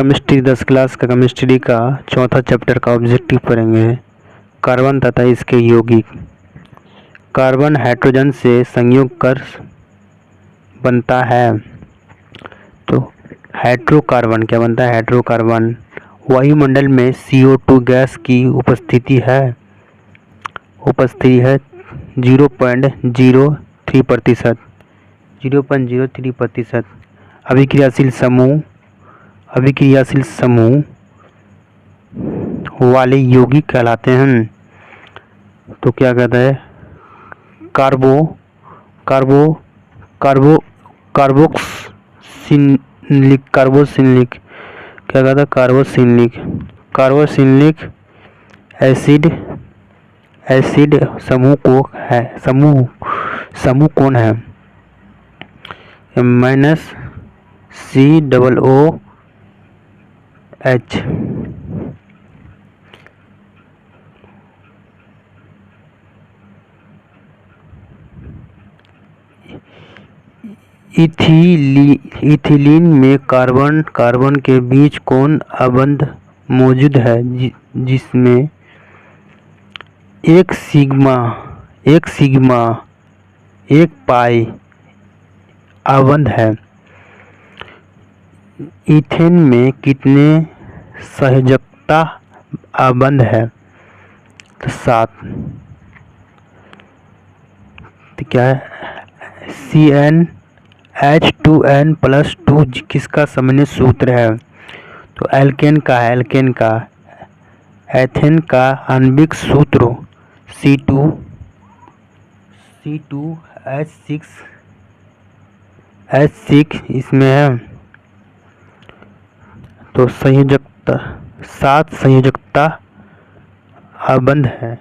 Chemistry 10 class का chemistry का चौथा चैप्टर का ऑब्जेक्टिव पढ़ेंगे कार्बन तथा इसके यौगिक। कार्बन हाइड्रोजन से संयोग कर बनता है। तो हाइड्रोकार्बन क्या बनता है? हाइड्रोकार्बन वायुमंडल में CO2 गैस की उपस्थिति है 0.03%। 0.03% अभिक्रियाशील समूह वाले यौगिक कहलाते हैं। तो क्या कहता है? कार्बोसिलिक क्या कहता है? कार्बोसिलिक एसिड समूह कौन है? -COOH। इथिलीन में कार्बन के बीच कौन अबंध मौजूद है जिसमें एक सिग्मा एक पाई अबंध है? ईथेन में कितने संयोजकता अबंध है? तो 7। तो क्या है? CnH2n+2 किसका सामान्य सूत्र है? तो एल्केन का एथेन का आणविक सूत्र C2H6 इसमें है। तो संयोजकता 7 संयोजकता अबंध है।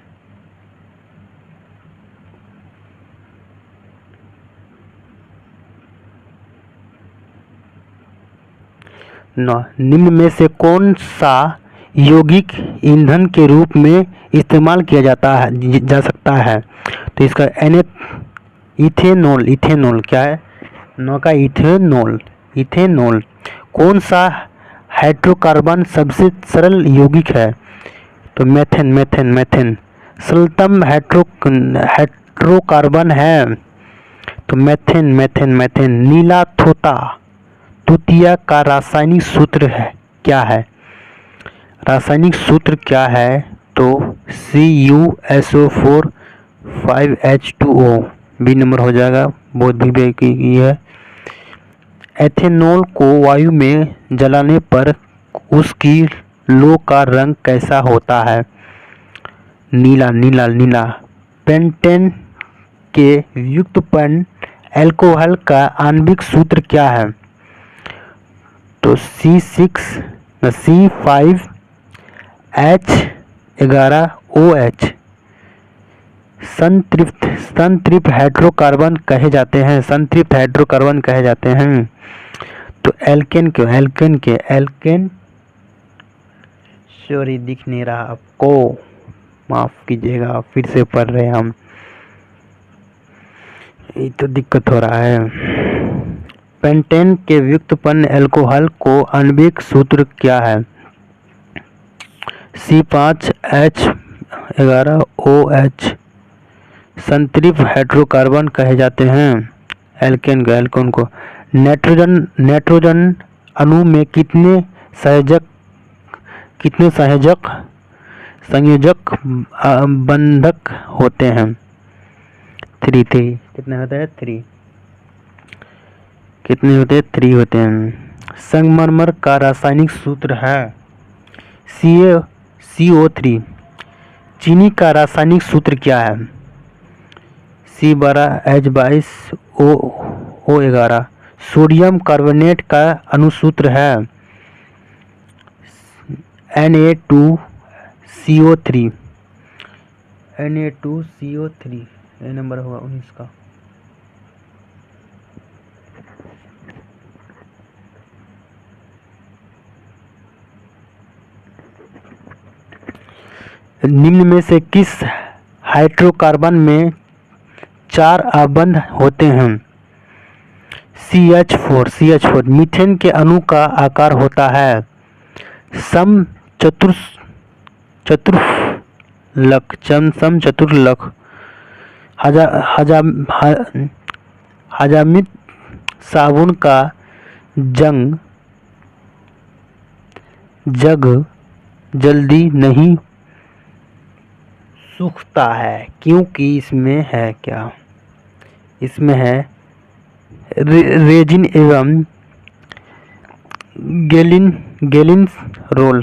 निम्न में से कौन सा यौगिक ईंधन के रूप में इस्तेमाल किया जा सकता है? तो इसका इथेनॉल क्या है? का इथेनॉल। कौन सा हाइड्रोकार्बन सबसे सरल यौगिक है? तो मेथेन सरलतम हाइड्रोकार्बन है। तो मेथेन। नीला थोथा तृतीया का रासायनिक सूत्र क्या है? तो CuSO4 5H2O बी नंबर हो जाएगा। बहुत भी की है। एथेनॉल को वायु में जलाने पर उसकी लौ का रंग कैसा होता है? नीला। पेंटेन के व्युत्पन्न अल्कोहल का आणविक सूत्र क्या है? तो C5H11OH। संतृप्त हाइड्रोकार्बन कहे जाते हैं। तो एल्केन सॉरी दिख नहीं रहा आपको, माफ कीजिएगा, फिर से पढ़ रहे हम, ये तो दिक्कत हो रहा है। पेंटेन के व्युत्पन्न अल्कोहल को आणविक सूत्र क्या है? C5H11OH। संतृप्त हाइड्रोकार्बन कहे जाते हैं एल्केन को। नाइट्रोजन अणु में कितने संयोजक बंधक होते हैं? 3। कितने होते हैं? 3। कितने होते हैं? 3 होते हैं। संगमरमर का रासायनिक सूत्र है CO3। चीनी का रासायनिक सूत्र क्या है? C12H22O11। सोडियम कार्बोनेट का अणुसूत्र है Na2CO3। ये नंबर होगा 19 का। निम्न में से किस हाइड्रोकार्बन में 4 अबंध होते हैं? CH4। मीथेन के अणु का आकार होता है सम चतुर चतुर्लक सम चतुर्लक हजामित साबुन का जग जल्दी नहीं सूखता है क्योंकि इसमें है क्या, इसमें है रेजिन एवं गेलिंस रोल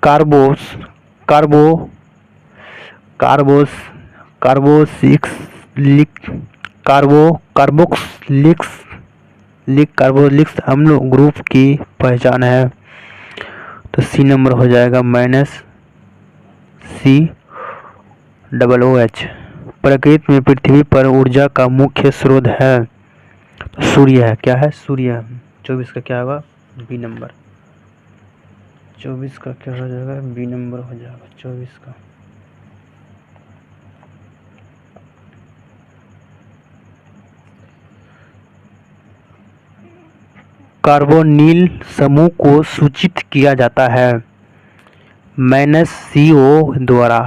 कार्बोक्सिलिक अम्ल ग्रुप की पहचान है। तो सी नंबर हो जाएगा -COOH। प्रकृति में पृथ्वी पर ऊर्जा का मुख्य स्रोत है सूर्य है। क्या है? सूर्य। 24 का क्या होगा? B number. 24 का क्या हो जाएगा? बी नंबर हो जाएगा 24 का। कार्बोनिल समूह को सूचित किया जाता है -CO द्वारा।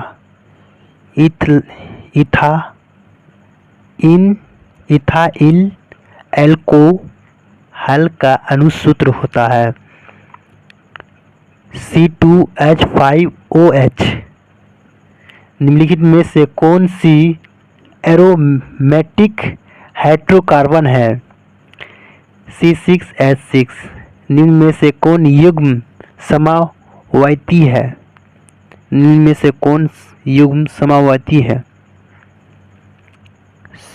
इथाइल एल्कोहल का अनुसूत्र होता है C2H5OH। निम्नलिखित में से कौन सी एरोमेटिक हाइड्रोकार्बन है? C6H6। निम्न में से कौन युग्म समावर्ती है? निम्न में से कौन युग्म समावर्ती है?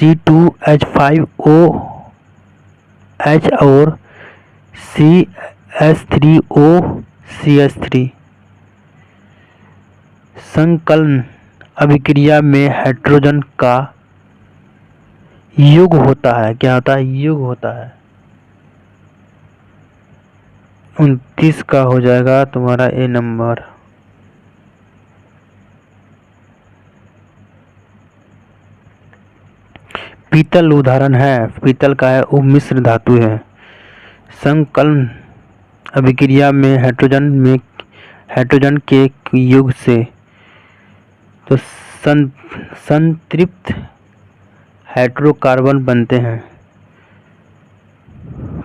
C2H5OH और CH3OCH3। संकलन अभिक्रिया में हाइड्रोजन का युग होता है। क्या होता है? युग होता है। 29 का हो जाएगा तुम्हारा ए नंबर। पीतल उदाहरण है। पीतल का है मिश्र धातु है। संकलन अभिक्रिया में हाइड्रोजन के युग से तो संतृप्त हाइड्रोकार्बन बनते हैं।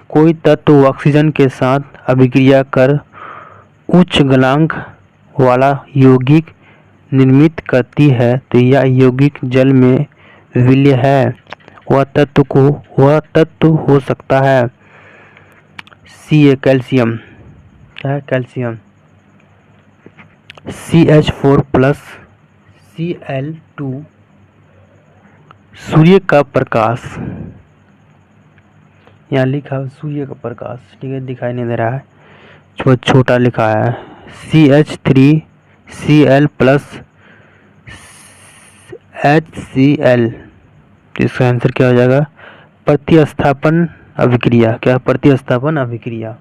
कोई तत्व ऑक्सीजन के साथ अभिक्रिया कर उच्च गलनांक वाला यौगिक निर्मित करती है तो यह यौगिक जल में विलीय है। वह तत्व हो सकता है Ca कैल्शियम। क्या है? कैल्शियम। CH4 plus Cl2। सूर्य का प्रकाश, यहाँ लिखा है सूर्य का प्रकाश, ठीक है, दिखाई नहीं दे रहा है, छोटा लिखा है। CH3Cl plus HCl। तो इसका आंसर क्या हो जाएगा? प्रतिस्थापन अभिक्रिया। क्या? प्रतिस्थापन अभिक्रिया।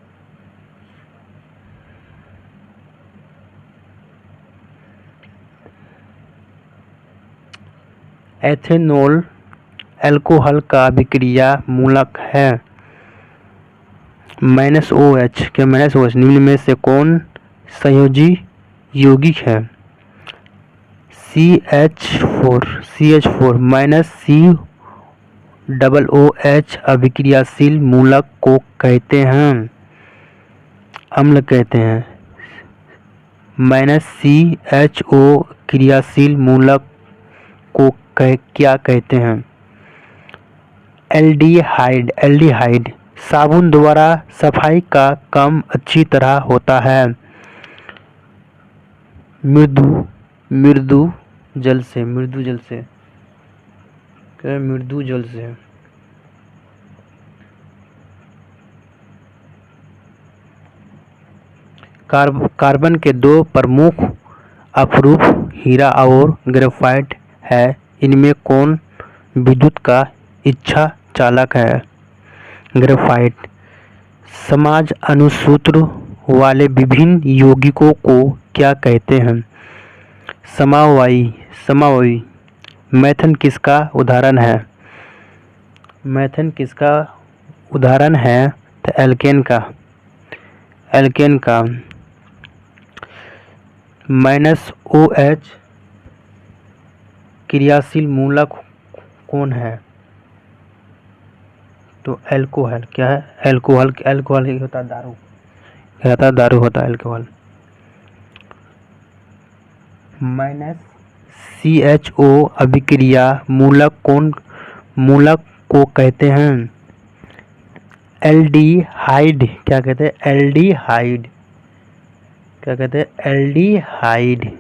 एथेनॉल अल्कोहल का अभिक्रिया मूलक है -OH। क्या? -OH। निम्न में से कौन संयोजी यौगिक है? CH4 COOH अभिक्रियाशील मूलक को कहते हैं, अम्ल कहते हैं। -CHO क्रियाशील मूलक को क्या कहते हैं? एल्डिहाइड। साबुन द्वारा सफाई का काम अच्छी तरह होता है मृदु जल से। क्या? मृदु जल से। कार्बन के दो प्रमुख अपरूप हीरा और ग्रेफाइट है। इनमें कौन विद्युत का इच्छा चालक है? ग्रेफाइट। समाज अनुसूत्र वाले विभिन्न यौगिकों को क्या कहते हैं? समवायी। मेथेन किसका उदाहरण है? मेथेन किसका उदाहरण है? तो एल्केन का। एल्केन का -OH क्रियाशील मूलक कौन है? तो एल्कोहल। क्या है? एल्कोहल। एल्कोहल ही होता है दारू, क्या होता है? दारू होता है एल्कोहल। -CHO अभिक्रिया मूलक को कहते हैं? एल्डिहाइड। क्या कहते हैं? एल्डिहाइड। क्या कहते हैं? एल्डिहाइड।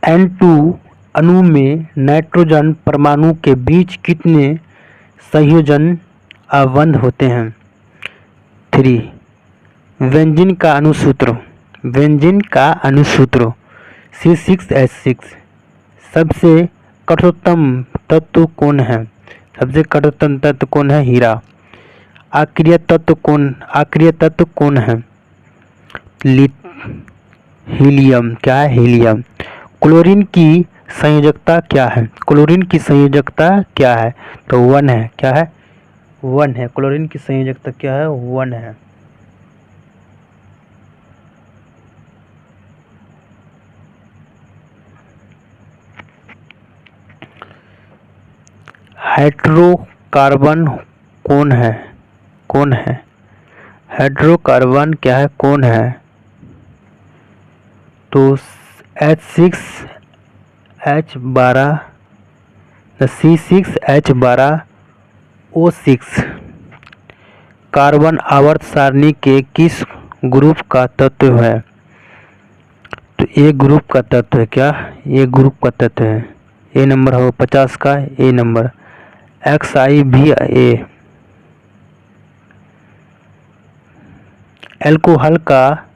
N2 अणु में नाइट्रोजन परमाणु के बीच कितने संयोजन आबद्ध होते हैं? 3। बेंजीन का अणुसूत्र। C6H6। सबसे कठोरतम तत्व कौन है? सबसे कठोरतम तत्व कौन है? हीरा। अक्रिय तत्व कौन है? हीलियम। क्या है? हीलियम। क्लोरीन की संयोजकता क्या है? क्लोरीन की संयोजकता क्या है? तो 1 है। क्या है? 1 है। क्लोरीन की संयोजकता क्या है? 1 है। हाइड्रोकार्बन कौन है? हाइड्रोकार्बन क्या है? कौन है? तो C6H12 O6 कार्बन आवर्त सारणी के किस ग्रुप का तत्व है? तो ए ग्रुप का तत्व है। क्या? ए ग्रुप का तत्व है। ए नंबर हो 50 का। ए नंबर XIVA। एल्कोहल का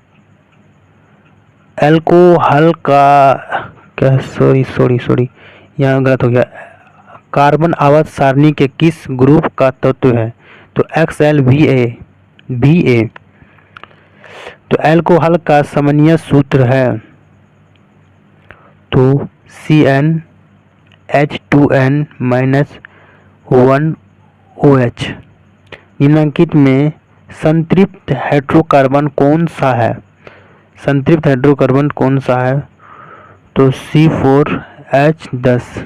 क्या? सॉरी यहाँ गलत हो गया। कार्बन आवर्त सारणी के किस ग्रुप का तत्व है? तो XLVA। तो एल्कोहल का समन्वय सूत्र है तो CnH2n-1OH। निम्नलिखित में संतृप्त हाइड्रोकार्बन कौन सा है? संतृप्त हाइड्रोकार्बन कौन सा है? तो C4H10।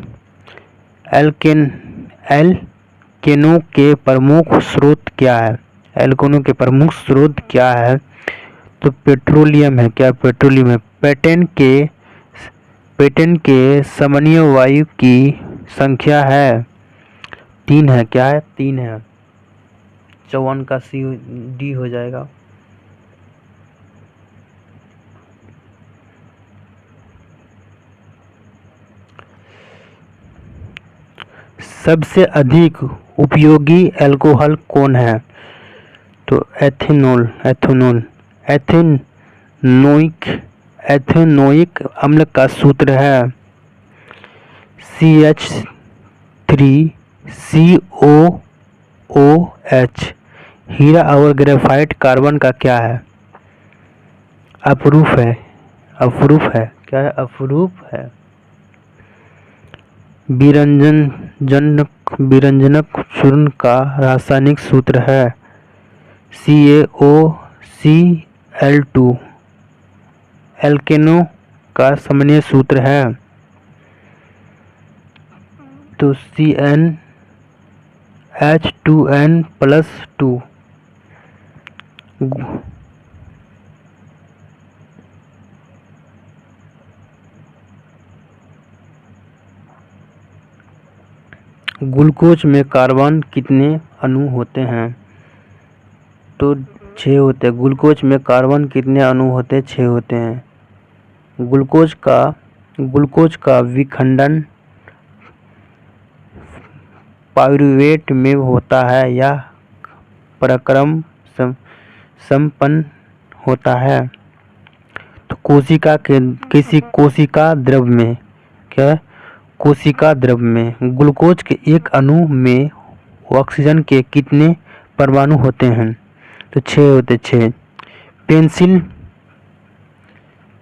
एल्केनों के प्रमुख स्रोत क्या है? एल्केनों के प्रमुख स्रोत क्या है? तो पेट्रोलियम है। क्या? पेट्रोलियम है। पेटेंट के समन्वय वायु की संख्या है 3 है। क्या है? 3 है। 54 का CD हो जाएगा। सबसे अधिक उपयोगी अल्कोहल कौन है? तो एथेनॉल। एथेनोइक अम्ल का सूत्र है CH3COOH। हीरा और ग्रेफाइट कार्बन का क्या है? अपरूप है। क्या है? अपरूप है। विरंजनक चूर्ण का रासायनिक सूत्र है CaOCl2। एल्केनों का समन्वय सूत्र है तो CnH2n+2। ग्लूकोज में कार्बन कितने अणु होते हैं? तो 6 होते हैं। ग्लूकोज में कार्बन कितने अणु होते हैं? 6 होते हैं। ग्लूकोज का विखंडन पाइरूवेट में होता है या परक्रम संपन्न होता है? तो कोशिका द्रव में। क्या? कोशिका द्रव में। ग्लूकोज के एक अणु में ऑक्सीजन के कितने परमाणु होते हैं? तो 6 होते। 6।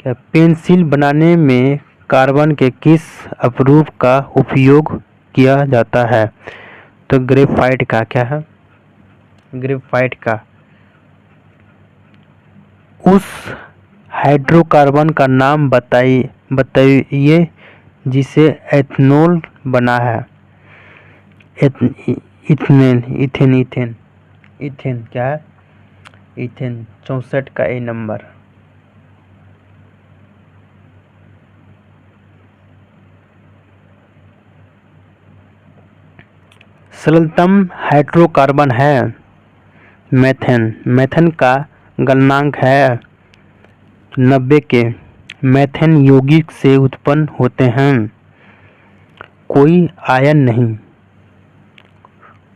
पेंसिल बनाने में कार्बन के किस अपरूप का उपयोग किया जाता है? तो ग्रेफाइट का क्या है? ग्रेफाइट का उस हाइड्रोकार्बन का नाम बताइए जिसे एथेनॉल बना है। इथेन क्या है? इथेन 64 का ए नंबर। सरलतम हाइड्रोकार्बन है मेथेन। मेथेन का गलनांक है 90 के। मेथेन यौगिक से उत्पन्न होते हैं, कोई आयन नहीं।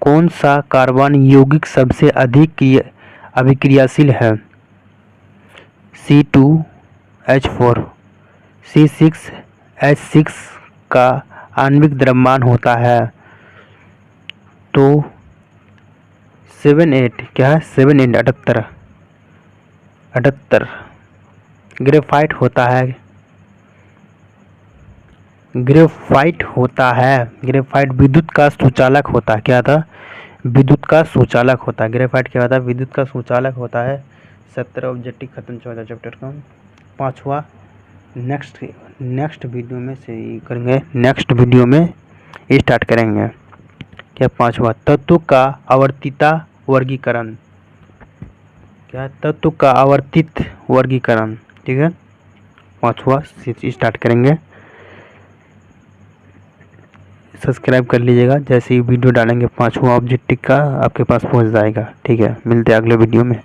कौन सा कार्बन यौगिक सबसे अधिक अभिक्रियाशील है? C2H4। C6H6 का आणविक द्रव्यमान होता है। तो 78 क्या है? 78 78 ग्रेफाइट होता है। ग्रेफाइट विद्युत का सुचालक होता है। क्या था? विद्युत का सुचालक होता है। ग्रेफाइट क्या होता है? विद्युत का सुचालक होता है। 17 ऑब्जेक्टिव खत्म 14 चैप्टर का। 5वां नेक्स्ट वीडियो में से करेंगे। नेक्स्ट वीडियो में स्टार्ट करेंगे। क्या? 5वां तत्व का आवर्तिता वर्गीकरण। क्या? तत्व का आवर्तित वर्गीकरण। ठीक है, 5वां स्टार्ट करेंगे। सब्सक्राइब कर लीजिएगा, जैसे ही वीडियो डालेंगे 5वां ऑब्जेक्टिव का आपके पास पहुंच जाएगा। ठीक है, मिलते हैं अगले वीडियो में।